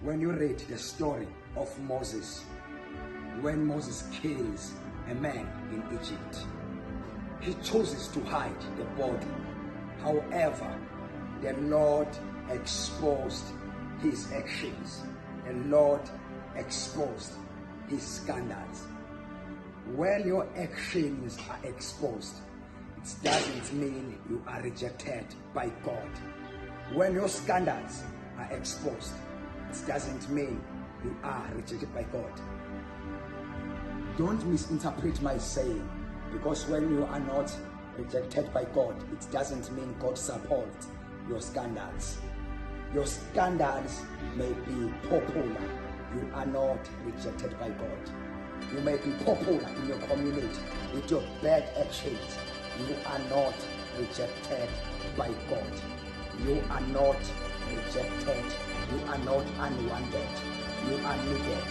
When you read the story of Moses, when Moses kills a man in Egypt, he chooses to hide the body. However, the Lord exposed his actions. The Lord exposed his scandals. When your actions are exposed, it doesn't mean you are rejected by God. When your scandals are exposed, it doesn't mean you are rejected by God. Don't misinterpret my saying, because when you are not rejected by God, it doesn't mean God supports your scandals. Your scandals may be popular. You are not rejected by God. You may be popular in your community with your bad actions. You are not rejected by God. You are not rejected. You are not unwanted. You are needed